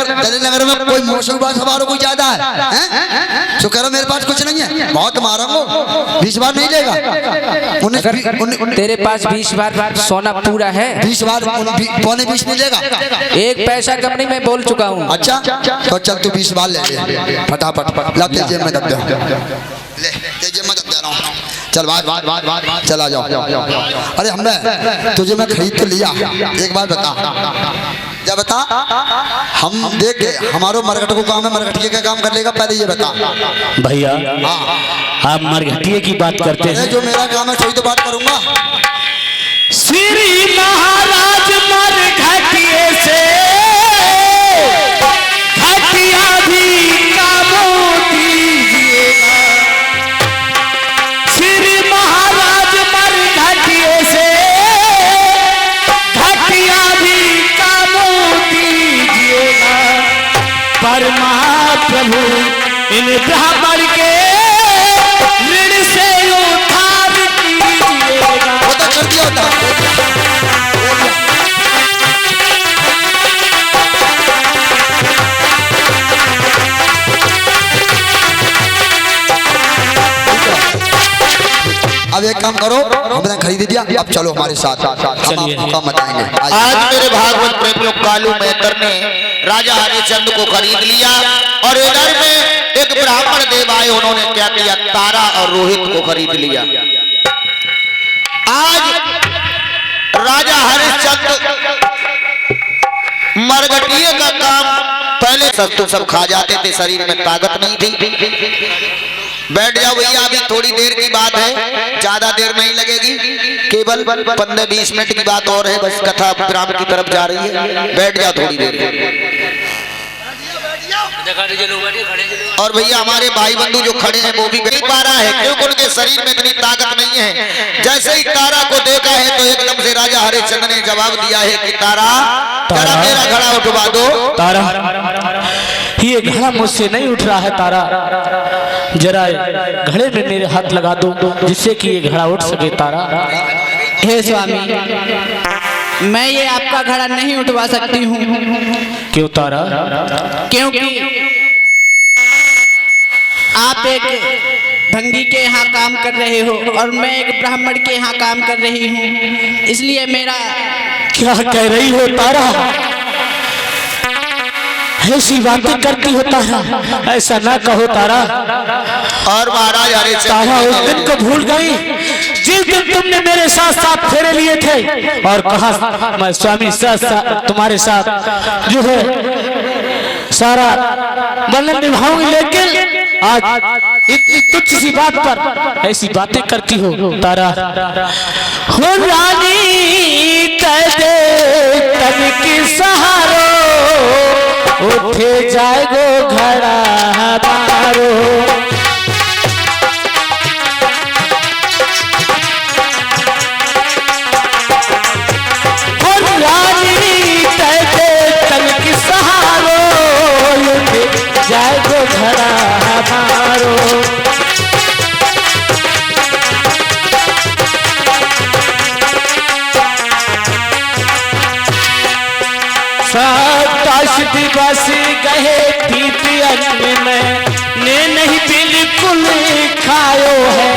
नगर में कोई मोशुबा सवारों को ज्यादा है तो कह रहा मेरे पास कुछ नहीं है, बहुत मारूंगा, 20 बार नहीं लेगा। तेरे पास 20 बार सोना पूरा है? 20 बार पौने 20 नहीं लेगा, एक पैसा कम नहीं, मैं बोल चुका हूँ। अच्छा तो चल तू 20 बार ले ले फटाफट, ला तेरे जेब में दब दे, ले तेरे जेब में दब दे रहा हूँ, चल बात चला जाओ। अरे हमने तुझे मैं खरीद के लिया, एक बात बता, जब बता हम देख हमारो मरघट को काम है, मरघटिया का काम कर लेगा, पहले ये बता। भैया आप मरघटिया की बात करते हैं, जो मेरा काम है सही तो बात करूंगा। श्री महाराज मरघटिए से घटिया भी कामों दीजिएगा, श्री महाराज मरघटिए से घटिया भी कामों दीजिएगा, पर महाप्रभु इन ब्राह्मण के ऋण से उद्धार कीजिएगा। वो तो कर दिया होता। अब एक काम करो, हमने खरीद दिया, अब चलो हमारे साथ, हम आपको काम बताएंगे। आज मेरे भागवत प्रेमियों कालू मेहतर ने राजा हरिश्चंद्र को खरीद लिया और इधर में एक ब्राह्मण देव आए, उन्होंने क्या किया, तारा और रोहित को खरीद लिया। आज राजा हरिश्चंद्र मरघटिए का काम पहले सब खा जाते थे, शरीर में ताकत नहीं थी। बैठ जाओ भैया, अभी थोड़ी देर की बात है, ज्यादा देर नहीं लगेगी, केवल 15-20 मिनट की बात और है, बस कथा विराम की तरफ जा रही है, बैठ जाओ थोड़ी देर। और भैया हमारे भाई बंधु जो खड़े हैं वो भी नहीं पा रहा है, क्योंकि उनके शरीर में इतनी ताकत नहीं है। जैसे ही तारा को देखा है तो एकदम से राजा हरिश्चंद्र ने जवाब दिया है कि तारा जरा मेरा घड़ा उठवा दो। तारा ये घड़ा मुझसे नहीं उठ रहा है, तारा जरा घड़े में मेरे हाथ लगा दो जिससे कि ये घड़ा उठ सके। तारा हे स्वामी, मैं ये आपका घड़ा नहीं उठवा सकती हूँ। क्यों तारा? क्योंकि आप एक भंगी के यहाँ काम कर रहे हो और मैं एक ब्राह्मण के यहाँ काम कर रही हूँ, इसलिए मेरा। क्या कह रही हो तारा? ऐसी बातें करती हो तारा, ऐसा ना कहो तारा। और महाराज हरिश्चंद्र तारा उस दिन को भूल गई जिस दिन तुमने मेरे साथ साथ फेरे लिए थे और कहा मैं स्वामी साथ तुम्हारे साथ जो है सारा बंधन निभाऊंगी, लेकिन आज इतनी तुच्छ सी बात पर ऐसी बातें करती हो तारा। हो रानी कह दे तन की सहारो, उठे जाएगो घड़ा हमारो। जाएगो घड़ा हमारो। साताश दिवस गए पीपियन में ने नहीं बिल्कुल खायो है,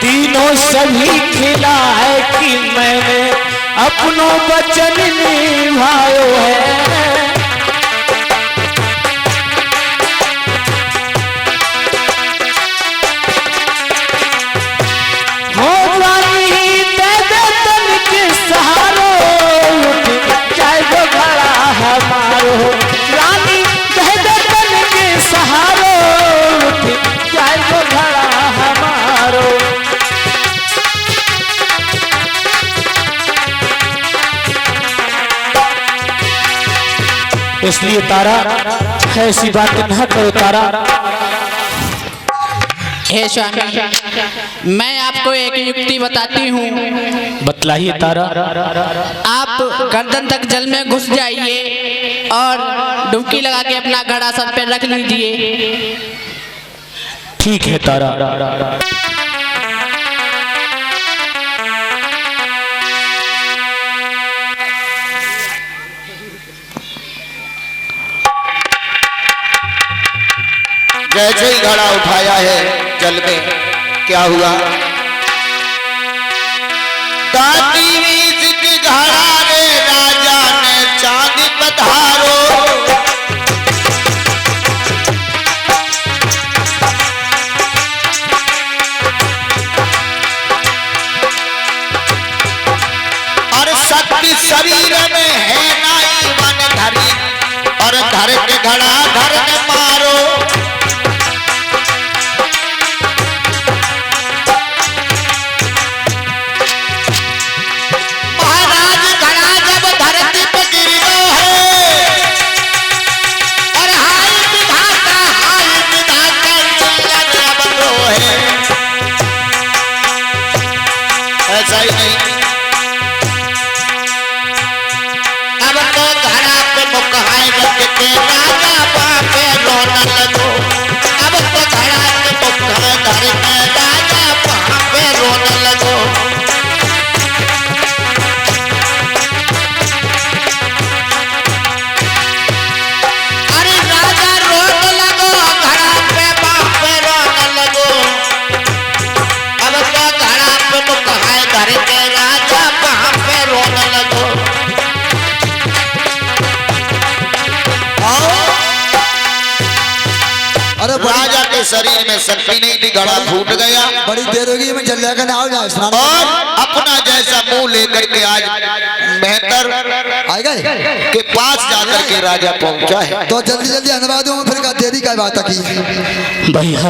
तीनों सभी खिला है कि मैंने अपनों वचन निभायो है। हो रानी दे दे तन के सहारो, उठ जाएगो घड़ा हमारो। रानी दे दे तन के सहारो, उठ जाएगो घड़ा हमारो। इसलिए तारा ऐसी बात ना करो तारा। हे स्वामी, मैं आपको एक युक्ति बताती हूँ। बतलाइए तारा। आप गर्दन तक जल में घुस जाइए और डुबकी लगा के अपना घड़ा सर पे रख लीजिए। ठीक है तारा। घड़ा उठाया है जल में, क्या हुआ? दाती वीस की घड़ा रे राजा ने चांदी पधारो। और शक्ति शरीर में है नाई मन धरी, और धर के घड़ा धर के मारो। महाराज घड़ा जब धरती पे गिरो है, और हाय विधाता चिल्लाने अब रो है। ऐसा ही नहीं, अब तो घड़ा पे मुकहाय रख के राजा बापे रोने लगो। अब तो घड़ा पे मुकहाय धर के राजा बापे रोने लगो। अरे राजा रोने लगो, घड़ा पे बापे रोने लगो। अब तो घड़ा पे मुकहाय धर के राजा बापे रोने लगो। अरे राजा के शरीर में शक्ति नहीं थी, घड़ा फूट गया। बड़ी देर होगी, मैं जल लेकर आओ जाए स्नान और अपना जैसा मुंह लेकर के आज मेहतर आए गए के पास जाकर के राजा पहुंचा है। तो जल्दी जल्दी अनवा दूं, फिर का देरी का बात की। भैया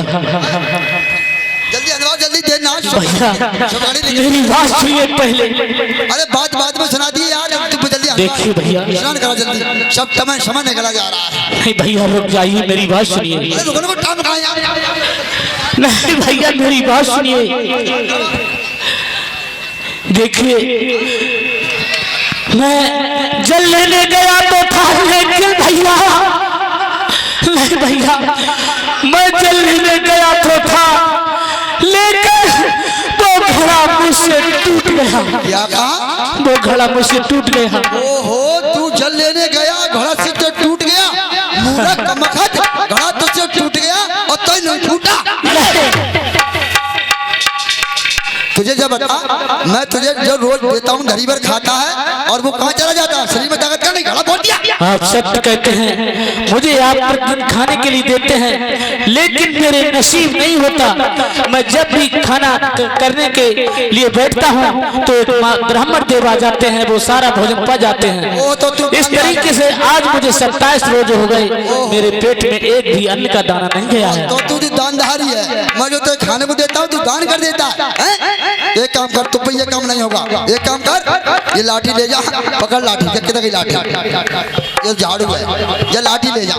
जल्दी अनवा, जल्दी देर ना भैया मेरी बात सुनिए पहले। अरे बात में सुना दी यार, तुम जल्दी देखिए भैया, स्नान करो जल्दी, सब समय निकला जा रहा है। नहीं भैया रुक जाइए, मेरी बात सुनिए। अरे रुकने को टाइम कहाँ यार? नहीं भैया मेरी बात सुनिए। देखिए मैं जल लेने गया तो था, लेकिन भैया नहीं भैया, मैं जल लेने गया तो था, लेकिन वो घड़ा मुझसे टूट गया। क्या कहा? वो घड़ा मुझसे टूट गया। ओहो, तू जल लेने गया, घड़ा से तो टूट गया। मूर्ख कमखत, घड़ा तुझसे टूट गया और तो नहीं टूटा। तुझे जब बता, मैं तुझे जो रोज देता हूँ धरी भर खाता है, और वो कहाँ चला जाता है? शरीर में ताकत का नहीं, घड़ा बोल दिया। आप सत्य कहते हैं, मुझे आप प्रतिदिन खाने के लिए देते हैं, लेकिन मेरे नसीब नहीं होता। मैं जब भी खाना करने के लिए बैठता हूँ तो एक ब्राह्मण देव आ जाते हैं, वो सारा भोजन पा जाते हैं। इस तरीके से आज मुझे 27 रोज हो गए, मेरे पेट में एक भी अन्न का दाना नहीं गया है। तो तू दानधारी है, मैं जो तुझे खाने को देता हूँ तू दान कर देता है। एक काम कर, तुम पे ये काम नहीं होगा। एक काम कर, ये लाठी ले जा, पकड़ लाठी, कितने की लाठी, ये झाड़ू है, ये लाठी ले जा,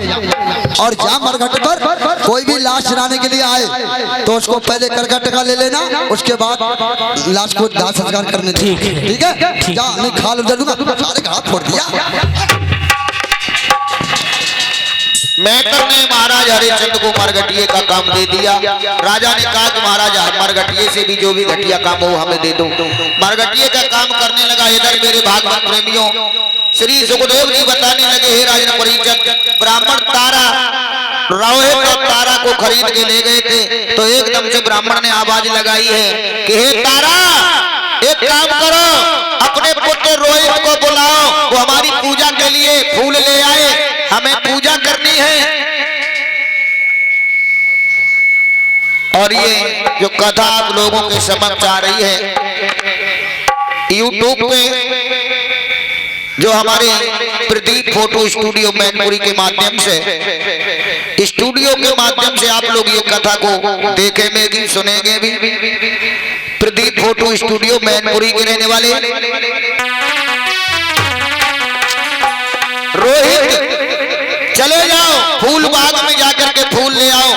और जा मरघट पर कोई भी लाश चुराने के लिए आए तो उसको पहले करकट का ले लेना, उसके बाद लाश को दाह संस्कार करने। ठीक है, जा, नहीं खा लो दूंगा, सारे घड़ा फोड़ दिया। मेहतर ने महाराज हरिश्चंद्र को मरघटिये का काम दे दिया। राजा ने कहा कि महाराज मरघटिये से भी जो भी घटिया काम हो हमें दे दो। मरघटिये का काम करने लगा। इधर मेरे भागवत प्रेमियों, श्री सुखदेव जी बताने लगे, हे राजन परिचक, ब्राह्मण तारा रोहित और तारा को खरीद के ले गए थे, तो एकदम से ब्राह्मण ने आवाज लगाई है कि हे तारा, एक काम करो, अपने पुत्र रोहित को बुलाओ, वो हमारी पूजा के लिए फूल ले आए, हमें पूजा करनी है। और ये जो कथा आप लोगों के समक्ष आ रही है YouTube पे, जो हमारे प्रदीप फोटो स्टूडियो मैनपुरी के माध्यम से, स्टूडियो के माध्यम से आप लोग ये कथा को देखेंगे भी, सुनेंगे भी। प्रदीप फोटो स्टूडियो मैनपुरी के रहने वाले रोहित, चले जाओ फूल बाग में जाकर के फूल ले आओ।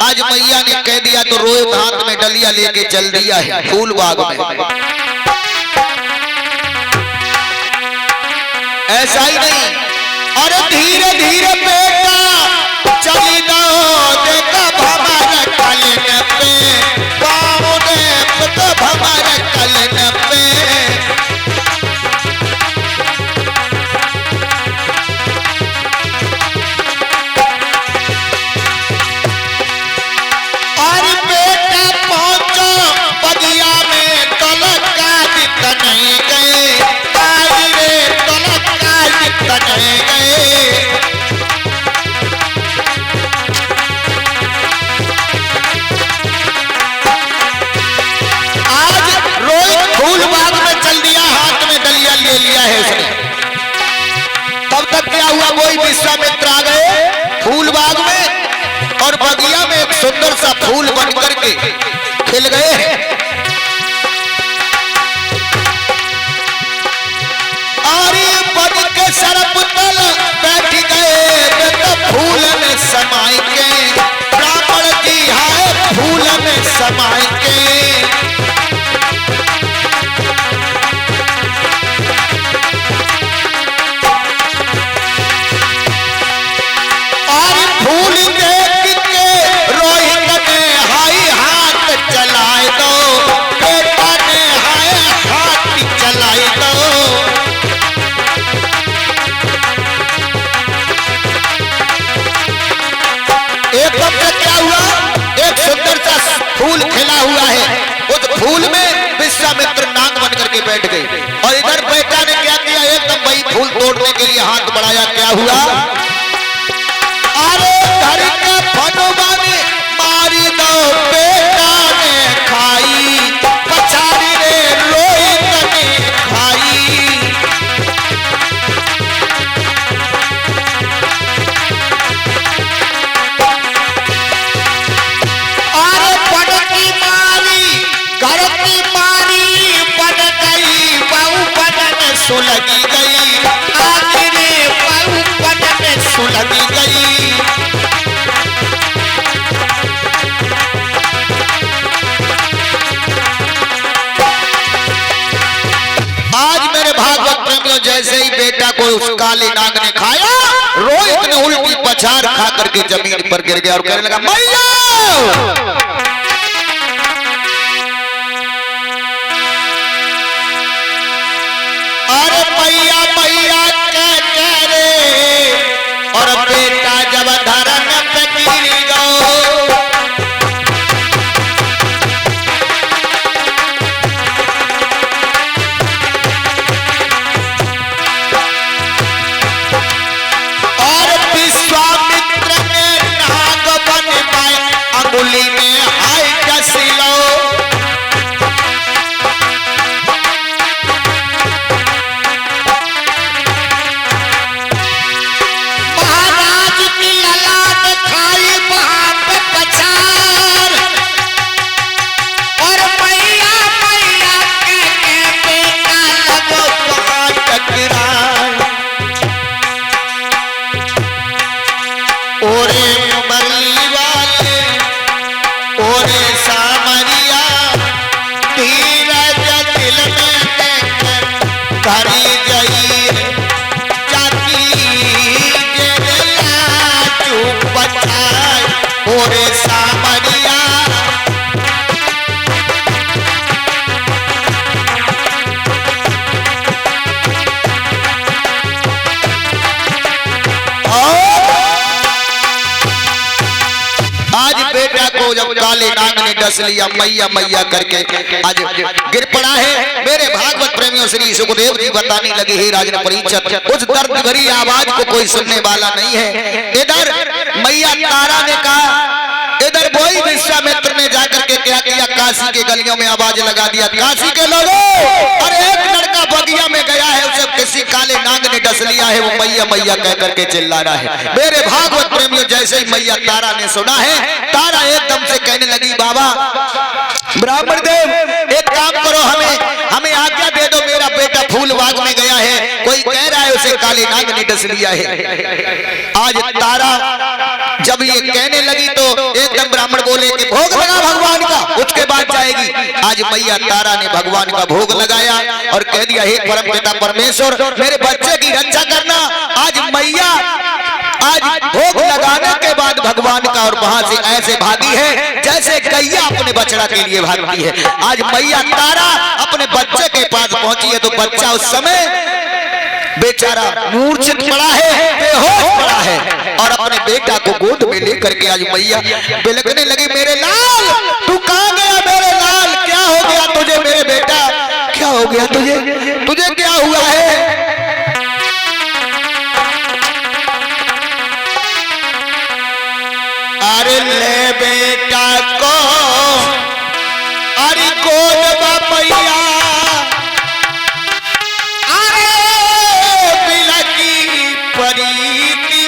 आज मैया ने कह दिया तो रोहित हाथ में डलिया लेके चल दिया है फूल बाग में। ऐसा ही नहीं, अरे धीरे धीरे बेटा चली जाओ, देखा भमार कलन पे, पाँव दे तो भमार कलन पे। विश्वामित्र आ गए फूल बाग में और बगिया में एक सुंदर सा फूल बन करके खिल गए हैं। आरी बन के सरप तल बैठ गए तो फूल में समाई के ब्राह्मण जी हाय फूल में समाई के। फूल में विश्वामित्र नाग बन करके बैठ गई और इधर बेटा ने क्या किया एकदम वही फूल तोड़ने के लिए हाथ बढ़ाया। क्या हुआ? अरे घर के फटोबा ने मारी दो बेटा ने खाई पछाड़ी ने रोहित ने खाई। अरे पटकी मारी घर की मारी बन गई बहु बन सुलगी गई आखिरी बहु बन सुलगी गई। आज मेरे भागवत प्रेमियों जैसे ही बेटा को उस काले नाग ने खाया रोहित ने उल्टी पछाड़ खा करके जमीन पर गिर गया और कहने लगा मैया। मैया मैया कह रे और बेटा जब धरन पे गिर गो और विश्वामित्र ने नाग बन पाए अंगुली में हाय डसिलो। जब काले नाग ने डस लिया मैया मैया करके आज गिर पड़ा है। मेरे भागवत प्रेमियों श्री सुखदेव जी बताने लगे हे राजन परीक्षित उस दर्द भरी आवाज को कोई सुनने वाला नहीं है। इधर मैया तारा ने कहा इधर वही विश्वामित्र ने जाकर के क्या किया काशी के गलियों में आवाज लगा दिया काशी के लोगों अरे एक लड़का बगिया में गया है उसे किसी काले नाग ने डस लिया है वो मैया मैया कह करके चिल्ला रहा है। मेरे भागवत प्रेमियों जैसे ही मैया तारा ने सुना है तारा एकदम से कहने लगी बाबा ब्राह्मण देव एक काम करो हमें आज्ञा दे दो मेरा बेटा फूल बाग में गया है कोई कह रहा है उसे काले नाग ने डस लिया है। आज तारा जब ये कहने लगी तो एकदम ब्राह्मण बोले कि भोग लगा भगवान का उसके बाद जाएगी। आज मैया तारा ने भगवान का भोग लगाया और कह दिया हे परम पिता परमेश्वर मेरे बच्चे की रक्षा करना। आज मैया आज भोग लगाने के बाद भगवान का और वहां से ऐसे भागी है जैसे गैया अपने बछड़ा के लिए भागती है। आज मैया तारा अपने बच्चे के पास पहुंची है तो बच्चा उस समय बेचारा मूर्छित पड़ा है बेहोश पड़ा है और अपने बेटा को गोद में लेकर के आज मैया बिलकने लगी मेरे लाल तू कहां गया मेरे लाल क्या हो गया तुझे मेरे बेटा क्या हो गया तुझे क्या हुआ है। अरे ले बेटा को अरे गोद बापैया अरे बिलकी परीति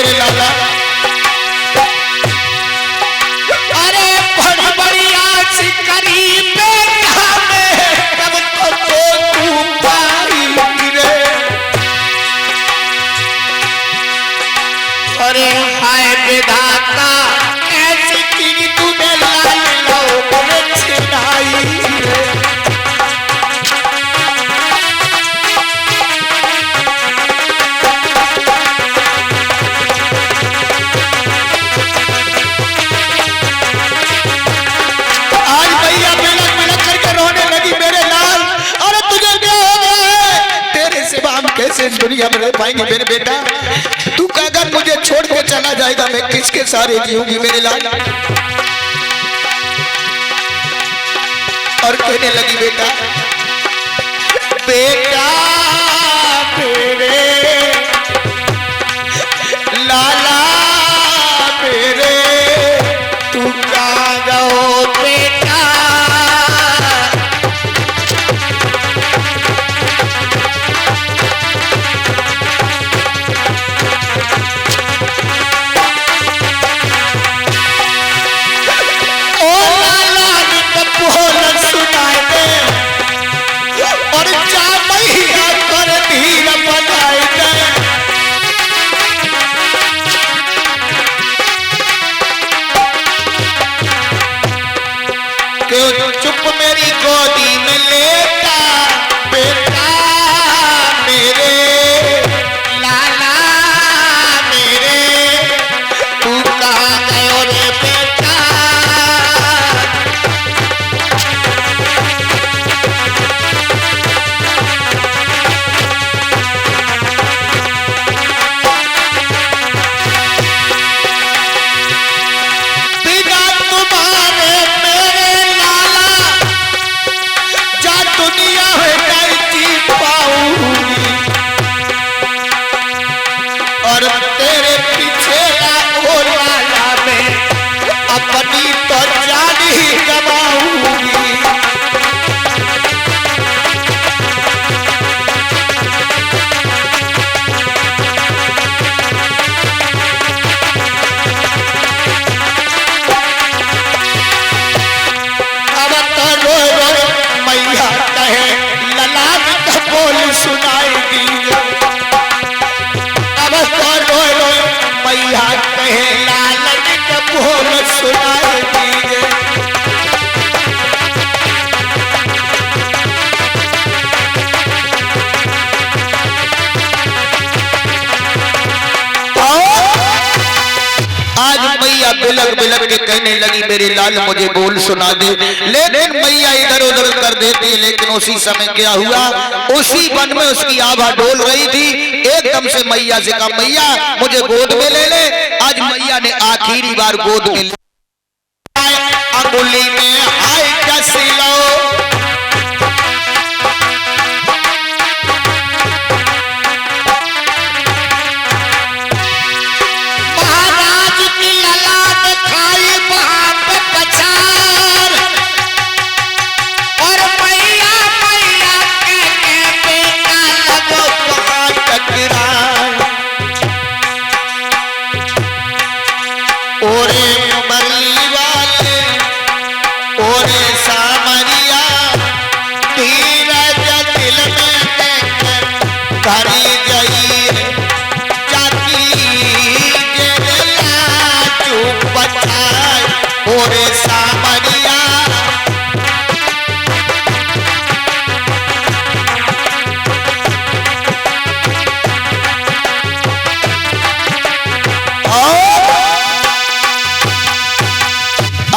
मेरे लाला। अरे बड़ी बड़ी आस करी बेटा में कब तो पाई रे। अरे हाय विधाता ऐसी की तूने लाल लोगों में छिड़ाई रे। आज भैया बिलक बिलक करके रोने लगी मेरे लाल। अरे तुझे क्या हो गया है? तेरे सिवा हम कैसे इस दुनिया में रह पाएंगे मेरे बेटा? तू अगर मुझे छोड़ के चला जाएगा मैं किसके सहारे जीऊंगी मेरे लाल? और कहने लगी बेटा बेटा मेरे लाला मेरे तू कहाँ गयो बेटा? ओ लाला ने बोल सुनाए दे और जा मैया कर धीर बनाए दे। क्यों चुप मेरी गोदी में लेटा बेटा मेरे लाला मेरे तू कहाँ गयो रे बेटा? बिना तुम्हारे मेरे लाला जा दुनिया में नहीं जी पाऊंगी। और तेरे पीछे ना ओ लाला में अपनी तो जान ही गवाऊंगी। अब तो रो रो मैया कहे ललाट का बोल सुनाई दीजिए। अब तो रो रो मैया कहे लालच का बोल सुनाई दीजिए। आज मैया बिलक बिलक के कहने लगी मेरे लाल मुझे बोल सुना दे। लेकिन मैया इधर उधर कर देती है। लेकिन उसी समय क्या हुआ, उसी वन में उसकी आभा डोल रही थी। एकदम से मैया से कहा मैया मुझे गोद में ले ले। आज मैया ने आखिरी बार गोद में अंगुली में हाय कस लो महाराज की ललाट खाई वहां पे पछाड़। और मैया मैया कहने बेटा लगो वहां टकराए। ओरे मरली वाले ओरे सामरिया धीरज दिल में देकर भरी गई जाती जेला चुप बचाए। ओरे सामरिया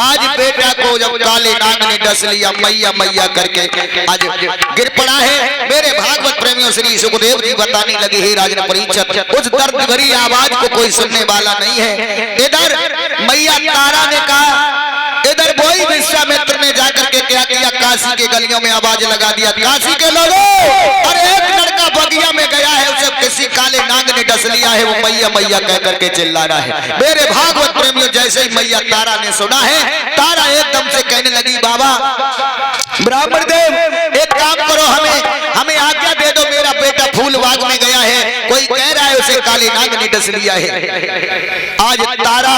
आज बेटा को जब काले नाग ने डस लिया मैया मैया करके आज गिर पड़ा है। मेरे भागवत प्रेमियों श्री सुखदेव जी बताने लगे हे राजन परीक्षित उस दर्द भरी आवाज को कोई सुनने वाला नहीं है। इधर मैया तारा ने कहा, इधर वही विश्वामित्र ने जाकर के क्या किया, काशी के गलियों में आवाज लगा दिया, काशी के लोगों अरे एक लड़का बगिया में गया है, उसे किसी काले नाग ने डस लिया है, वो मैया मैया कह करके चिल्ला रहा है। मेरे भागवत प्रेमियों जैसे ही मैया तारा ने सुना है, तारा एकदम से कहने लगी बाबा ब्राह्मण देव एक काम करो, हमें आज्ञा दे दो, मेरा बेटा फूल बाग में गया है, कोई कह रहा है उसे काले नाग ने डस लिया है। आज तारा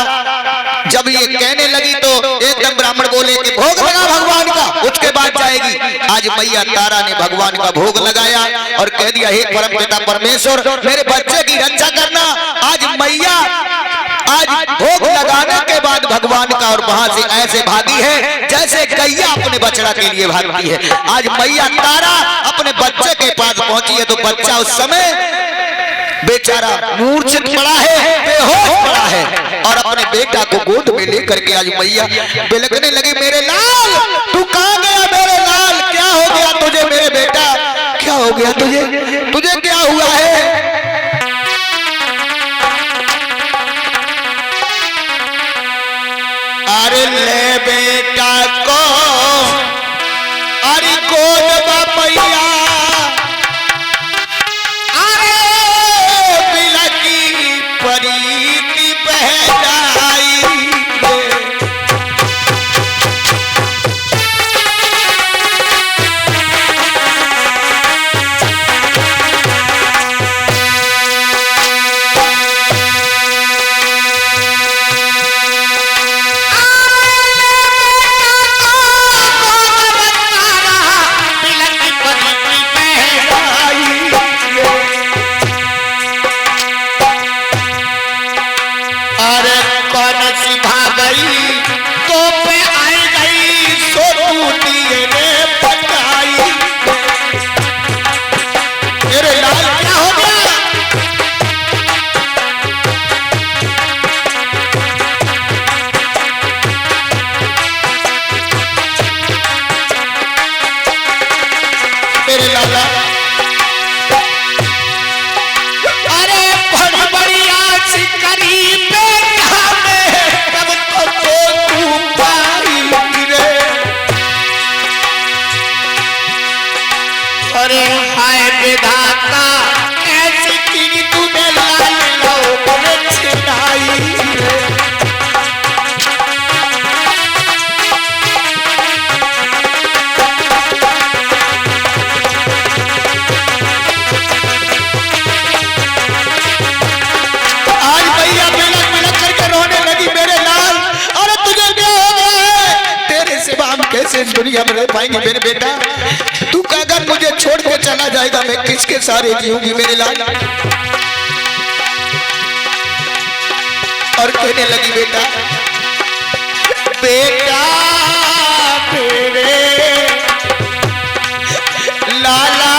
जब ये कहने लगी तो एकदम ब्राह्मण बोले कि भोग लगा भगवान का, उसके बाद जाएगी। आज मैया तारा ने भगवान का भोग लगाया और कह दिया, हे परम पिता परमेश्वर, मेरे बच्चे की रक्षा करना। आज मैया आज भोग लगाने के बाद भगवान का और वहां से ऐसे भागी है जैसे गैया अपने बछड़ा के लिए भागती है। आज मैया तारा अपने बच्चे के पास पहुंची है तो बच्चा उस समय बेचारा मूर्छित पड़ा है, बेहोश पड़ा है और अपने बेटा को गोद में लेकर के आज मैया बिलकने लगी, मेरे लाल तू कहां गया, मेरे लाल क्या हो गया तुझे, मेरे बेटा क्या हो गया तुझे, तुझे क्या हुआ है। अरे ले बेटा को अरे गोद मैया, अरे बिलकी परीति बह जाई। दुनिया में रह पाएंगे मेरे बेटा, तू अगर मुझे छोड़ के चला जाएगा मैं किसके सारे जीऊंगी मेरे लाल। और कहने लगी, बेटा बेटा मेरे लाला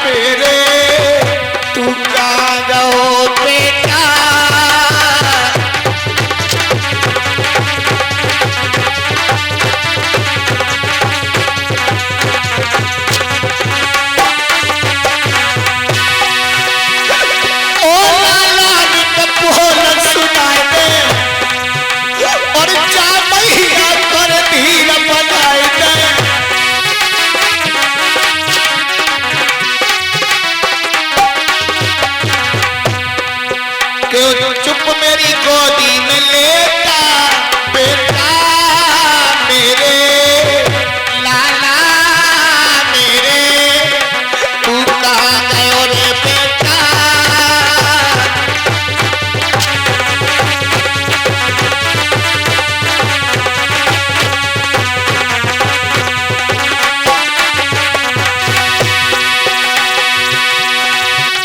मेरे, तू कहाँ गयो बेटा। चुप मेरी गोदी में लेटा बेटा मेरे लाला मेरे, तू कहाँ गयो रे बेटा।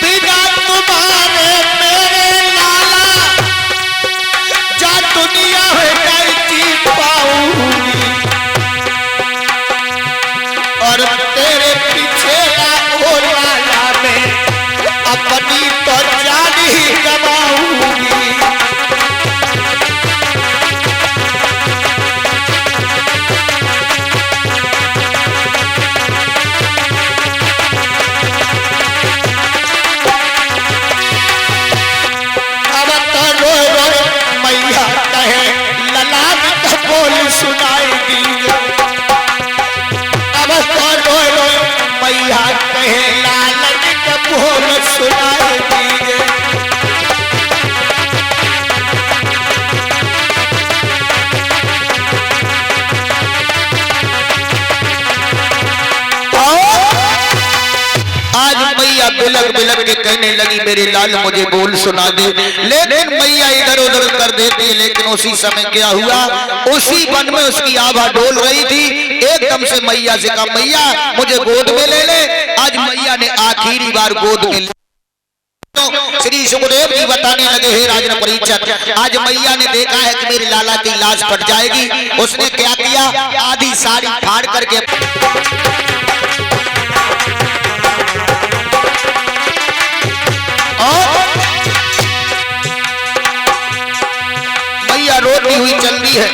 बिना तुम्हारे मेरे लाला जा दुनिया है जाती बिलक बिलक के कहने लगी मेरे लाल मुझे बोल सुना दे। लेकिन मैया इधर उधर कर देती है। लेकिन उसी समय क्या हुआ, उसी वन में उसकी आभा डोल रही थी। एकदम से मैया से कहा मैया मुझे गोद में ले ले। आज मैया ने आखिरी बार गोद में श्री सुखदेव जी बताने लगे हे राजन परीक्षित, आज मैया ने देखा है कि मेरी लाला की लाश फट जाएगी। उसने क्या किया, आधी साड़ी फाड़ करके मैया रोती हुई चल रही है।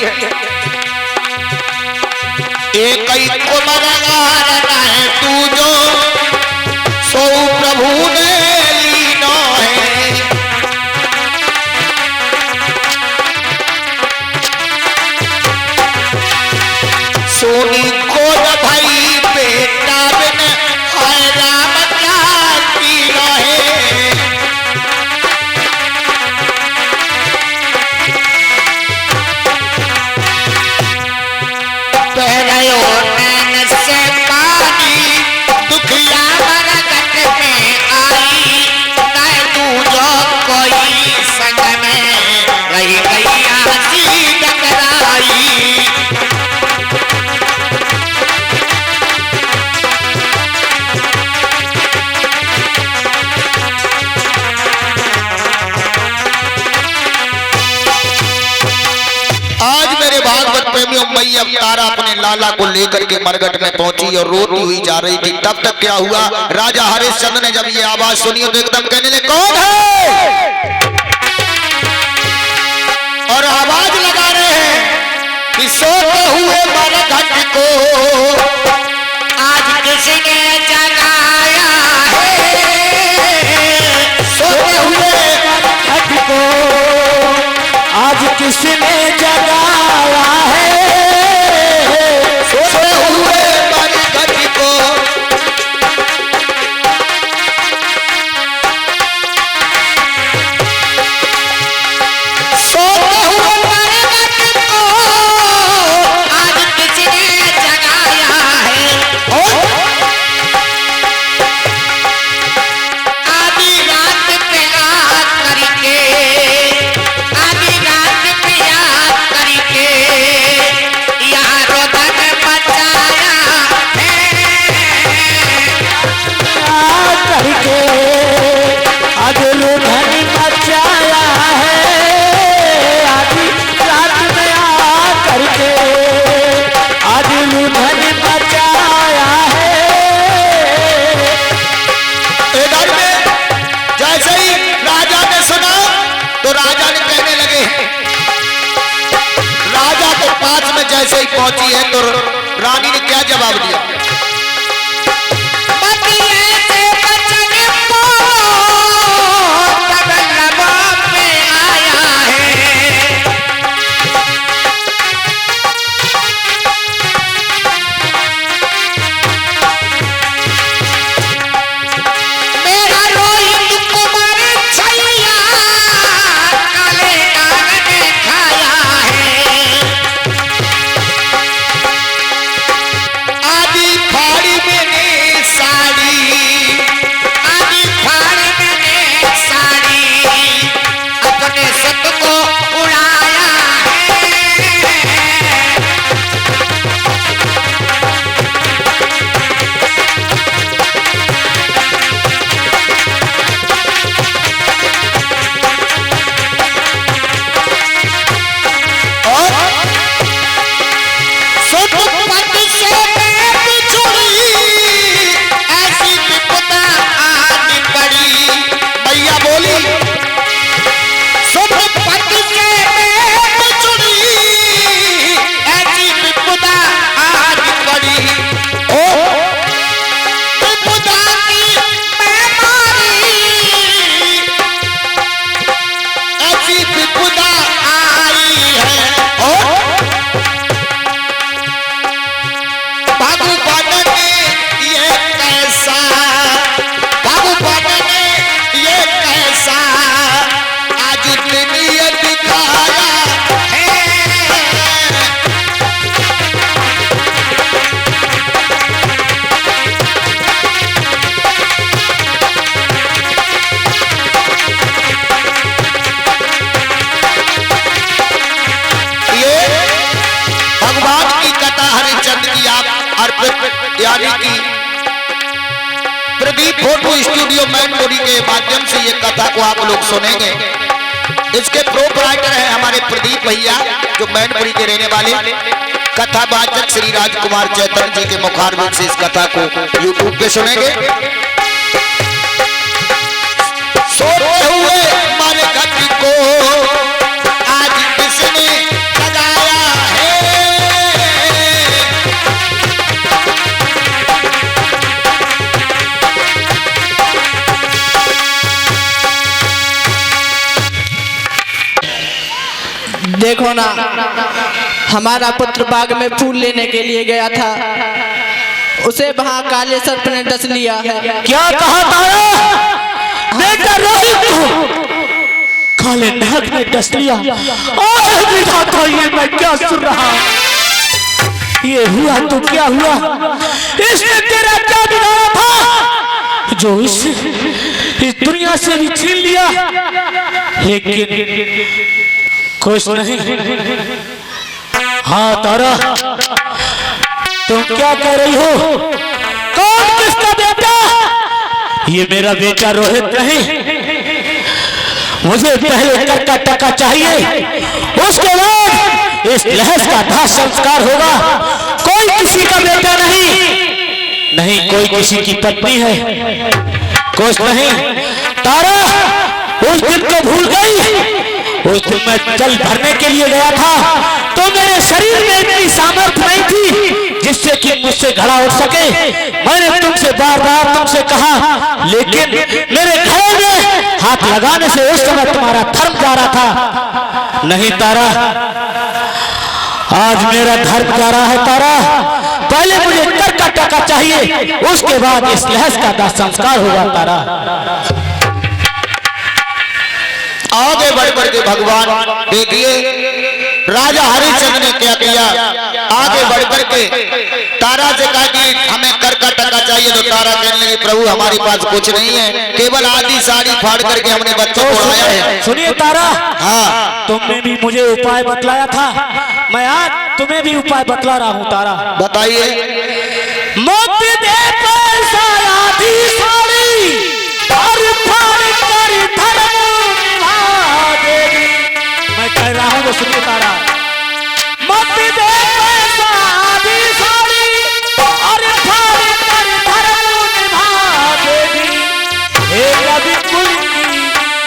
एक कुमर है तू जो सो प्रभु ने लीनो है। सोनी खोज भाई बेटा बिन हाय राम क्या कीनो है। पहनायो नैन से पानी दुखिया मरगट में आई। मैं तू जो कोई संग में रही गई आसी टकराई। आज मेरे भागवत प्रेमियों मैया तारा अपने लाला को लेकर के मरघट में पहुंची और रोती हुई जा रही थी। तब तक क्या हुआ, राजा हरिश्चंद्र ने जब ये आवाज सुनी तो एकदम कहने लगे कौन है, और आवाज लगा रहे हैं कि सोते हुए मरघट को आज किसने जगाया है। सोते हुए मरघट को आज किसने जगाया है। सोते हुए मरघट को सोते हुए मरगट को आज किसने जगाया है। आधी रात पे याद करके, आधी रात पे याद करके यहाँ रोदन मचाया है। करके आज लुधन मचाया है। आधी रात में आ करके आज लुधन मचाया है। इधर में जैसे ही राजा ने सुना तो राजा ने कहने लगे, राजा के पास में जैसे ही पहुंची है तो रानी ने क्या जवाब दिया, पतिये से बचन को तब लबों पे आया है। मेरा रोहित कुमार छैया काले कान ने खाया है। आदि फाड़ी मैंने साड़ी, आधी फाड़ मैंने साड़ी अपने सत को उड़ाया है। सुत पद से मैं बिछुड़ी, ऐसी विपदा आनी पड़ी। मैया बोली, सुत पद से मैं बिछुड़ी, ऐसी विपदा आनी पड़ी। विपदा की मैं मारी, ऐसी विपदा आई है। बाबू ने ये कैसा, बाबू ने ये कैसा आज दिन ये दिखाया है। यानी कि प्रदीप फोटो स्टूडियो मैनपुरी के माध्यम से ये कथा को आप लोग सुनेंगे। इसके प्रोपराइटर हैं हमारे प्रदीप भैया जो मैनपुरी के रहने वाले। कथावाचक श्री राजकुमार चैतन्य जी के मुखारबिंद से इस कथा को यूट्यूब पे सुनेंगे। सोते हुए मर गति को आज किसने जगाया है। देखो ना, हमारा पुत्र बाग में फूल लेने के लिए गया था, उसे वहां काले सर्प ने डस लिया है। क्या कहा तारा? बेटा रोहित को काले नाग ने डस लिया। और विधाता ये मैं क्या सुन रहा हूं? ये हुआ तो क्या हुआ? इसने तेरा क्या बिगाड़ा था जो इस दुनिया से भी छीन लिया? लेकिन कुछ नहीं। हाँ तारा, तुम क्या कह रही हो? कौन किसका बेटा? ये मेरा बेटा रोहित नहीं। मुझे पहले कर का टका चाहिए, उसके बाद इस लहस का दाह संस्कार होगा। कोई किसी का बेटा नहीं, नहीं कोई किसी की पत्नी है। कुछ नहीं तारा, उस दिन को भूल गई। उस दिन मैं जल भरने के लिए गया था तो मेरे शरीर में इतनी सामर्थ्य नहीं थी जिससे कि मुझसे घड़ा उठ सके। मैंने तुमसे बार बार तुमसे कहा, लेकिन मेरे घड़े में हाथ लगाने से उस समय तुम्हारा धर्म जा रहा था। नहीं तारा, आज मेरा धर्म जा रहा है तारा। पहले मुझे कर का टका चाहिए, उसके बाद इस लहस का दाह संस्कार होगा तारा। आगे बढ़ बढ़ के भगवान देखिए राजा हरिश्चंद्र ने क्या किया। आगे बढ़ बढ़ के तारा से कहा कि हमें कर का टका चाहिए। तो तारा कहने लगी, प्रभु हमारे पास कुछ नहीं है, केवल आधी साड़ी फाड़ करके हमने बच्चों को उड़ाया है। सुनिए तारा, हाँ तुमने भी मुझे उपाय बतलाया था, मैं आज तुम्हें भी उपाय बतला रहा हूँ तारा। बताइए। मत दे पैसा आधी साड़ी और फाड़ कर धर्म निभा देगी। मैं कह रहा हूँ वो सुनिए तारा। मत दे पैसा आधी साड़ी और फाड़ कर धर्म निभा देगी। हे कभी कुल की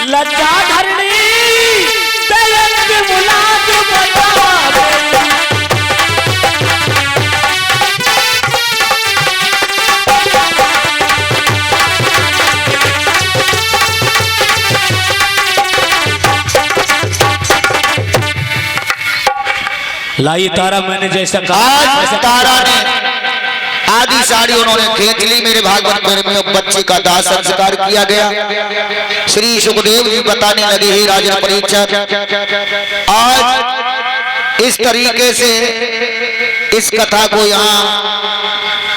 लज्जा धरनी बेअंत मुलाज बता देगी। लाई तारा, मैंने जैसा कहा आज तारा ने आधी साड़ी उन्होंने खींच ली। मेरे भागवत में बच्चे का दाह संस्कार किया गया। श्री सुखदेव जी बताने लगे, हे राजन परीक्षक, आज इस तरीके से इस कथा को यहाँ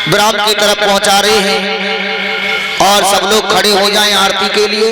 ब्राह्मण की तरफ पहुंचा रहे हैं और सब लोग खड़े हो जाएं आरती के लिए।